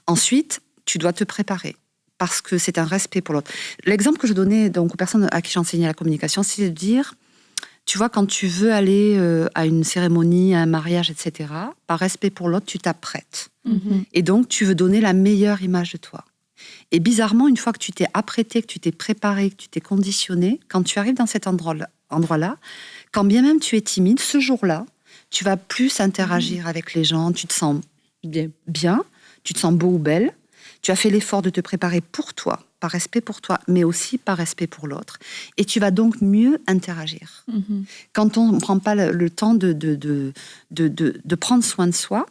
Ensuite, tu dois te préparer parce que c'est un respect pour l'autre. L'exemple que je donnais donc aux personnes à qui j'enseignais la communication, c'est de dire, tu vois, quand tu veux aller à une cérémonie, à un mariage, etc., par respect pour l'autre, tu t'apprêtes. Et donc, tu veux donner la meilleure image de toi. Et bizarrement, une fois que tu t'es apprêté, que tu t'es préparé, que tu t'es conditionné, quand tu arrives dans cet endroit-là, quand bien même tu es timide, ce jour-là, tu vas plus interagir avec les gens, tu te sens bien, tu te sens beau ou belle, tu as fait l'effort de te préparer pour toi, par respect pour toi, mais aussi par respect pour l'autre. Et tu vas donc mieux interagir. Quand on ne prend pas le temps de prendre soin de soi,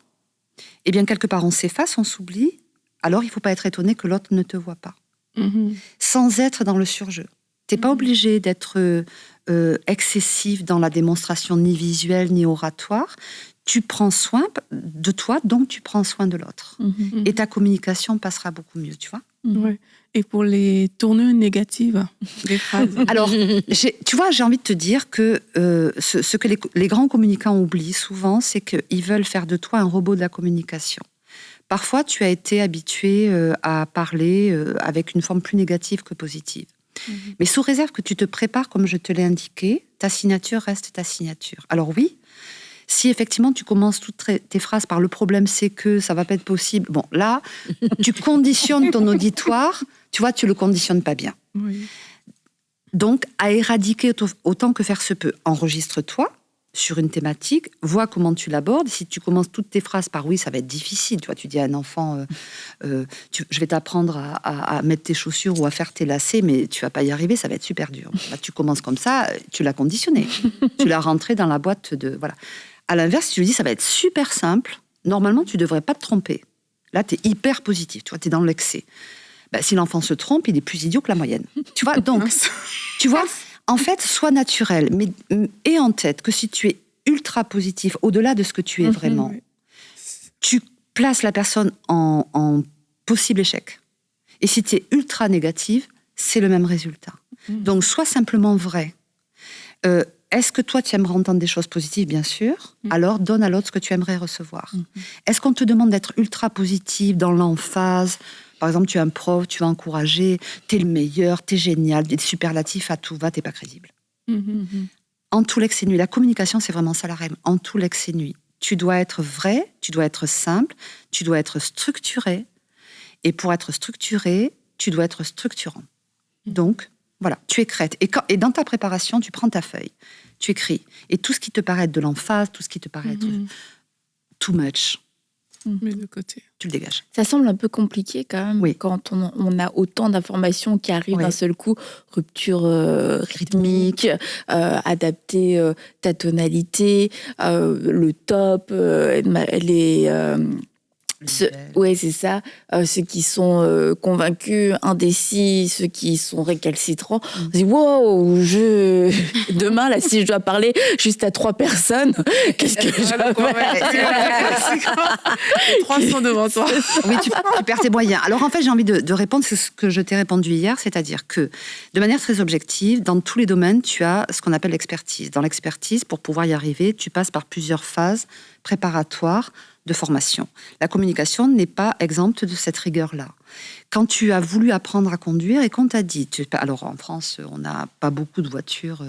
eh bien, quelque part, on s'efface, on s'oublie, alors il ne faut pas être étonné que l'autre ne te voit pas. Sans être dans le surjeu. Tu n'es pas obligé d'être excessif dans la démonstration ni visuelle ni oratoire. Tu prends soin de toi, donc tu prends soin de l'autre. Et ta communication passera beaucoup mieux, tu vois. Ouais. Et pour les tournures négatives des phrases. Alors, tu vois, j'ai envie de te dire que ce que les grands communicants oublient souvent, c'est qu'ils veulent faire de toi un robot de la communication. Parfois, tu as été habitué à parler avec une forme plus négative que positive. Mais sous réserve que tu te prépares, comme je te l'ai indiqué, ta signature reste ta signature. Alors oui, si effectivement tu commences toutes tes phrases par le problème c'est que ça va pas être possible, bon là, tu conditionnes ton auditoire, tu vois, tu le conditionnes pas bien. Donc, à éradiquer autant que faire se peut, enregistre-toi, sur une thématique, vois comment tu l'abordes. Si tu commences toutes tes phrases par oui, ça va être difficile. Tu vois, tu dis à un enfant, je vais t'apprendre à mettre tes chaussures ou à faire tes lacets, mais tu vas pas y arriver, ça va être super dur. Là, tu commences comme ça, tu l'as conditionné. Tu l'as rentré dans la boîte de... Voilà. À l'inverse, si tu lui dis, ça va être super simple, normalement, tu devrais pas te tromper. Là, tu es hyper positif, tu vois, tu es dans l'excès. Si l'enfant se trompe, il est plus idiot que la moyenne. Tu vois, donc, tu vois, en fait, sois naturel, mais aie en tête que si tu es ultra positif, au-delà de ce que tu es vraiment, tu places la personne en possible échec. Et si tu es ultra négative, c'est le même résultat. Donc, sois simplement vrai. Est-ce que toi, tu aimerais entendre des choses positives? Bien sûr. Alors, donne à l'autre ce que tu aimerais recevoir. Est-ce qu'on te demande d'être ultra positive, dans l'emphase? Par exemple, tu es un prof, tu vas encourager, t'es le meilleur, t'es génial, des superlatifs à tout va, t'es pas crédible. En tout l'excès nuit. La communication, c'est vraiment ça la règle. En tout l'excès nuit. Tu dois être vrai, tu dois être simple, tu dois être structuré. Et pour être structuré, tu dois être structurant. Donc, voilà, tu écrètes. Et dans ta préparation, tu prends ta feuille, tu écris. Et tout ce qui te paraît être de l'emphase, tout ce qui te paraît être too much, mais de côté. Tu le dégages. Ça semble un peu compliqué quand même, quand on a autant d'informations qui arrivent d'un seul coup. Rupture rythmique, adapter ta tonalité, le top, oui, c'est ça. Ceux qui sont convaincus, indécis, ceux qui sont récalcitrants. On se dit, wow, demain, là, si je dois parler juste à 3 personnes, qu'est-ce que je vais faire? 3 sont devant toi. Oui, tu perds tes moyens. Alors, en fait, j'ai envie de répondre à ce que je t'ai répondu hier, c'est-à-dire que, de manière très objective, dans tous les domaines, tu as ce qu'on appelle l'expertise. Dans l'expertise, pour pouvoir y arriver, tu passes par plusieurs phases préparatoires de formation. La communication n'est pas exempte de cette rigueur-là. Quand tu as voulu apprendre à conduire et qu'on t'a dit... Alors, en France, on n'a pas beaucoup de voitures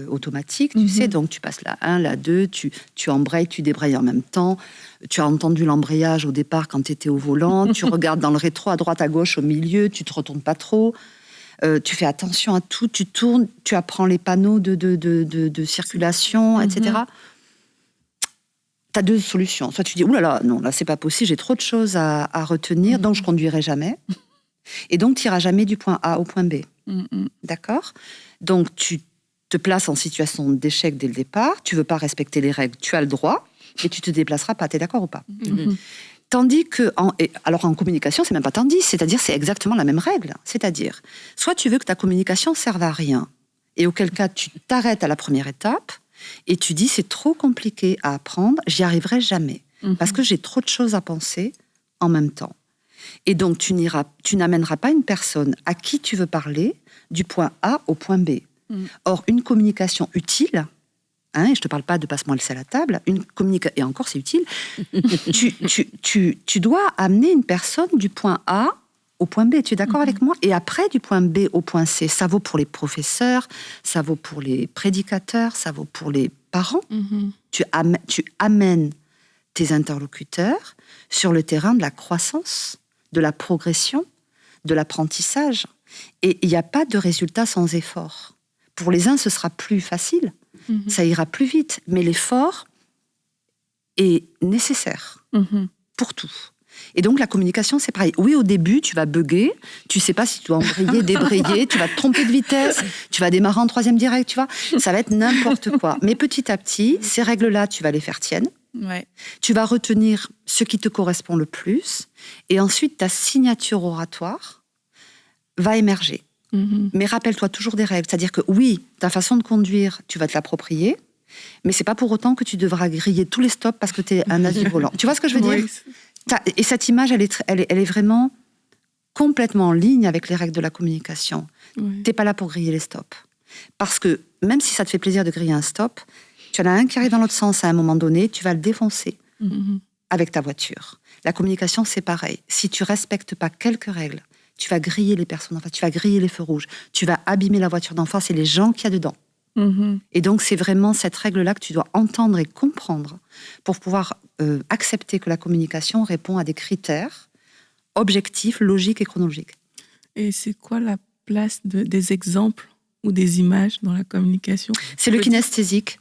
automatiques, tu sais, donc tu passes la 1, la 2, tu embrayes, tu débrayes en même temps, tu as entendu l'embrayage au départ quand tu étais au volant, tu regardes dans le rétro, à droite, à gauche, au milieu, tu te retournes pas trop, tu fais attention à tout, tu tournes, tu apprends les panneaux de circulation, etc., tu as 2 solutions. Soit tu dis, oulala, non, là, c'est pas possible, j'ai trop de choses à retenir, donc je conduirai jamais. Et donc, tu n'iras jamais du point A au point B. D'accord? Donc, tu te places en situation d'échec dès le départ, tu veux pas respecter les règles, tu as le droit, et tu te déplaceras pas. Tu es d'accord ou pas? Tandis que, alors en communication, c'est même pas tandis, c'est-à-dire c'est exactement la même règle. C'est-à-dire, soit tu veux que ta communication serve à rien, et auquel cas tu t'arrêtes à la première étape, et tu dis, c'est trop compliqué à apprendre, j'y arriverai jamais. Parce que j'ai trop de choses à penser en même temps. Et donc, tu n'amèneras pas une personne à qui tu veux parler du point A au point B. Or, une communication utile, et je ne te parle pas de passe-moi le sel à table, et encore c'est utile, tu dois amener une personne du point A au point B. Tu es d'accord avec moi? Et après, du point B au point C, ça vaut pour les professeurs, ça vaut pour les prédicateurs, ça vaut pour les parents. Tu amènes tes interlocuteurs sur le terrain de la croissance, de la progression, de l'apprentissage. Et il n'y a pas de résultat sans effort. Pour les uns, ce sera plus facile, ça ira plus vite, mais l'effort est nécessaire pour tout. Et donc, la communication, c'est pareil. Oui, au début, tu vas bugger, tu sais pas si tu dois embrayer, débrayer, tu vas te tromper de vitesse, tu vas démarrer en 3e direct, tu vois. Ça va être n'importe quoi. Mais petit à petit, ces règles-là, tu vas les faire tiennes. Tu vas retenir ce qui te correspond le plus. Et ensuite, ta signature oratoire va émerger. Mais rappelle-toi toujours des règles. C'est-à-dire que oui, ta façon de conduire, tu vas te l'approprier, mais c'est pas pour autant que tu devras griller tous les stops parce que tu es un as du volant. Tu vois ce que je veux dire? Et cette image, elle est vraiment complètement en ligne avec les règles de la communication. T'es pas là pour griller les stops. Parce que même si ça te fait plaisir de griller un stop, tu en as un qui arrive dans l'autre sens à un moment donné, tu vas le défoncer avec ta voiture. La communication, c'est pareil. Si tu respectes pas quelques règles, tu vas griller les personnes en face, tu vas griller les feux rouges, tu vas abîmer la voiture d'en face et les gens qu'il y a dedans. Et donc, c'est vraiment cette règle-là que tu dois entendre et comprendre pour pouvoir accepter que la communication répond à des critères objectifs, logiques et chronologiques. Et c'est quoi la place des exemples ou des images dans la communication? C'est le kinesthésique.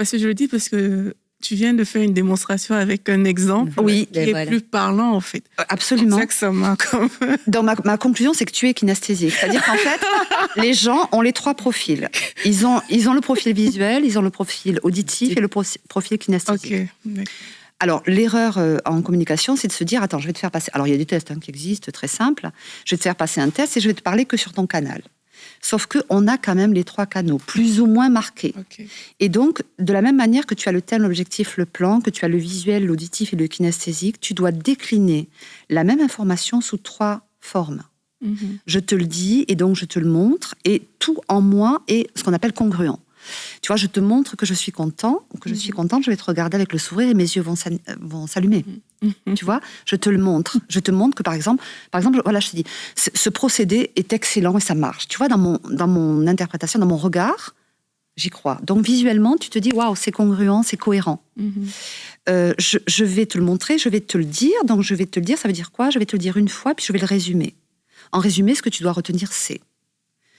Parce que je le dis parce que tu viens de faire une démonstration avec un exemple Oui, qui est plus parlant, en fait. Absolument. C'est ça que ça m'a comme... Dans ma conclusion, c'est que tu es kinesthésique. C'est-à-dire qu'en fait, les gens ont les 3 profils. Ils ont le profil visuel, ils ont le profil auditif et le profil kinesthésique. Ok, d'accord. Alors, l'erreur en communication, c'est de se dire, attends, je vais te faire passer... Alors, il y a des tests qui existent, très simples. Je vais te faire passer un test et je vais te parler que sur ton canal. Sauf qu'on a quand même les 3 canaux, plus ou moins marqués. Okay. Et donc, de la même manière que tu as le thème, l'objectif, le plan, que tu as le visuel, l'auditif et le kinesthésique, tu dois décliner la même information sous 3 formes. Mm-hmm. Je te le dis et donc je te le montre, et tout en moi est ce qu'on appelle congruent. Tu vois, je te montre que je suis content, que je suis contente, je vais te regarder avec le sourire et mes yeux vont s'allumer. Mm-hmm. Tu vois, je te le montre. Je te montre que, par exemple, voilà, je te dis, ce procédé est excellent et ça marche. Tu vois, dans mon interprétation, dans mon regard, j'y crois. Donc, visuellement, tu te dis, waouh, c'est congruent, c'est cohérent. Mm-hmm. Je vais te le montrer, je vais te le dire. Donc, je vais te le dire, ça veut dire quoi? Je vais te le dire une fois, puis je vais le résumer. En résumé, ce que tu dois retenir, c'est...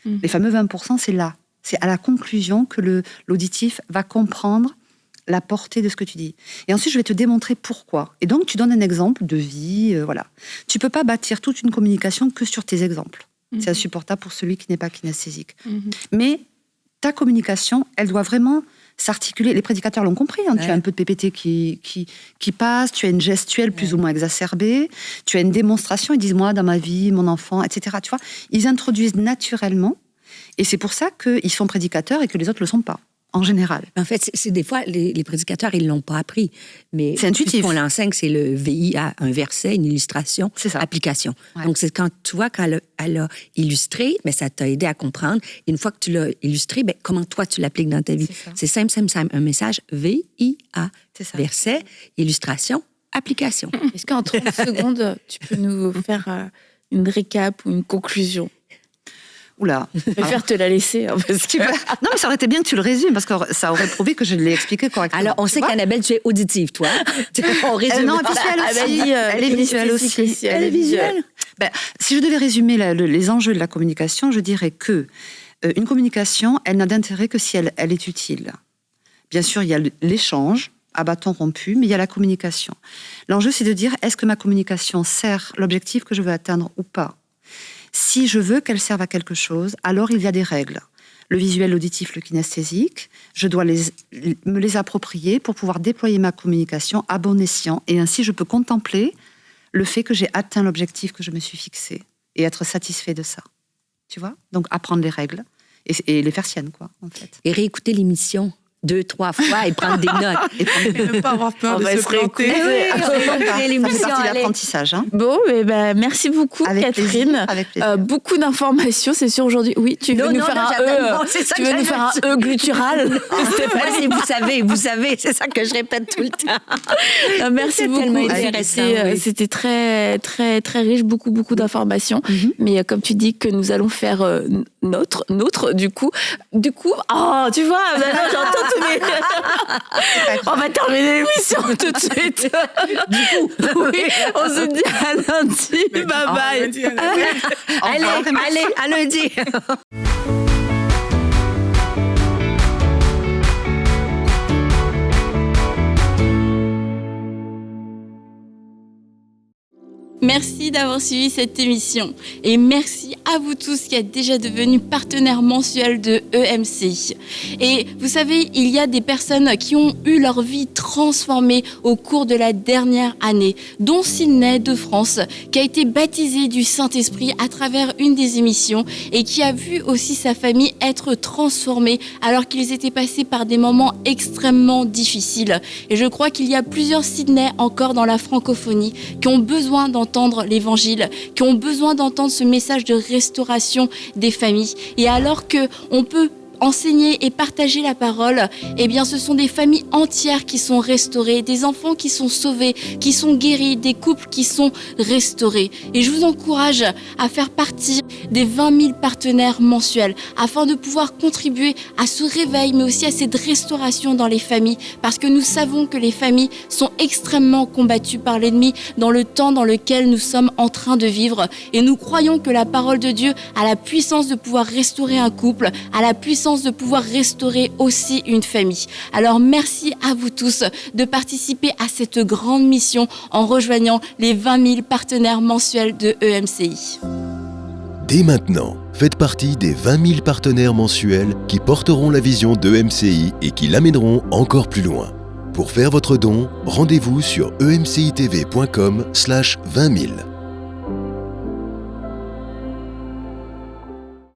Mm-hmm. Les fameux 20%, c'est là. C'est à la conclusion que l'auditif va comprendre la portée de ce que tu dis. Et ensuite, je vais te démontrer pourquoi. Et donc, tu donnes un exemple de vie, voilà. Tu peux pas bâtir toute une communication que sur tes exemples. Mm-hmm. C'est insupportable pour celui qui n'est pas kinesthésique. Mm-hmm. Mais ta communication, elle doit vraiment s'articuler. Les prédicateurs l'ont compris. Hein. Ouais. Tu as un peu de PPT qui passe, tu as une gestuelle plus ou moins exacerbée, tu as une démonstration. Ils disent, moi, dans ma vie, mon enfant, etc. Tu vois, ils introduisent naturellement. Et c'est pour ça qu'ils sont prédicateurs et que les autres ne le sont pas, en général. En fait, c'est des fois, les prédicateurs, ils ne l'ont pas appris. Mais c'est intuitif. Ce qu'on l'enseigne, c'est le VIA, un verset, une illustration, application. Ouais. Donc, c'est quand tu vois, quand elle a illustré, mais ça t'a aidé à comprendre. Et une fois que tu l'as illustré, ben, comment toi, tu l'appliques dans ta vie? C'est simple. Un message VIA, verset, illustration, application. Est-ce qu'en 30 secondes, tu peux nous faire une récap ou une conclusion? Oula. Je préfère te la laisser. Hein, parce que... Non, mais ça aurait été bien que tu le résumes, parce que ça aurait prouvé que je l'ai expliqué correctement. Alors, on sait qu'Annabelle, tu es auditive, toi. On résume. Non, visuelle aussi. Elle est visuelle aussi. Elle est visuelle. Ben, si je devais résumer les enjeux de la communication, je dirais que une communication, elle n'a d'intérêt que si elle est utile. Bien sûr, il y a l'échange à bâton rompu, mais il y a la communication. L'enjeu, c'est de dire, est-ce que ma communication sert l'objectif que je veux atteindre ou pas? Si je veux qu'elle serve à quelque chose, alors il y a des règles. Le visuel, l'auditif, le kinesthésique, je dois me les approprier pour pouvoir déployer ma communication à bon escient. Et ainsi, je peux contempler le fait que j'ai atteint l'objectif que je me suis fixé et être satisfait de ça. Tu vois? Donc, apprendre les règles et les faire siennes, quoi, en fait. Et réécouter l'émission 2-3 fois et prendre des notes. Et ne pas avoir peur de se planter. Ça fait partie de l'apprentissage. Hein. Bon, merci beaucoup, avec Catherine. Plaisir. Beaucoup d'informations, c'est sûr, aujourd'hui. Oui, tu veux nous faire un E glutural. Vous savez, c'est ça que je répète tout le temps. Merci beaucoup. C'était très, très, très riche, beaucoup d'informations. Mm-hmm. Mais comme tu dis que nous allons faire notre, du coup, oh, tu vois, maintenant j'entends on va terminer l'émission tout de suite. Du coup, oui, on se dit à lundi. Bye bye. Allez, à lundi. Merci d'avoir suivi cette émission et merci à vous tous qui êtes déjà devenus partenaires mensuels de EMCI. Et vous savez, il y a des personnes qui ont eu leur vie transformée au cours de la dernière année, dont Sydney de France, qui a été baptisé du Saint-Esprit à travers une des émissions et qui a vu aussi sa famille être transformée alors qu'ils étaient passés par des moments extrêmement difficiles. Et je crois qu'il y a plusieurs Sydney encore dans la francophonie qui ont besoin d'entendre l'évangile, qui ont besoin d'entendre ce message de restauration des familles. Et alors qu'on peut enseigner et partager la parole, eh bien ce sont des familles entières qui sont restaurées, des enfants qui sont sauvés, qui sont guéris, des couples qui sont restaurés. Et je vous encourage à faire partie des 20 000 partenaires mensuels afin de pouvoir contribuer à ce réveil, mais aussi à cette restauration dans les familles, parce que nous savons que les familles sont extrêmement combattues par l'ennemi dans le temps dans lequel nous sommes en train de vivre. Et nous croyons que la parole de Dieu a la puissance de pouvoir restaurer un couple, a la puissance l'importance de pouvoir restaurer aussi une famille. Alors merci à vous tous de participer à cette grande mission en rejoignant les 20 000 partenaires mensuels de EMCI. Dès maintenant, faites partie des 20 000 partenaires mensuels qui porteront la vision d'EMCI et qui l'amèneront encore plus loin. Pour faire votre don, rendez-vous sur emcitv.com/20 000.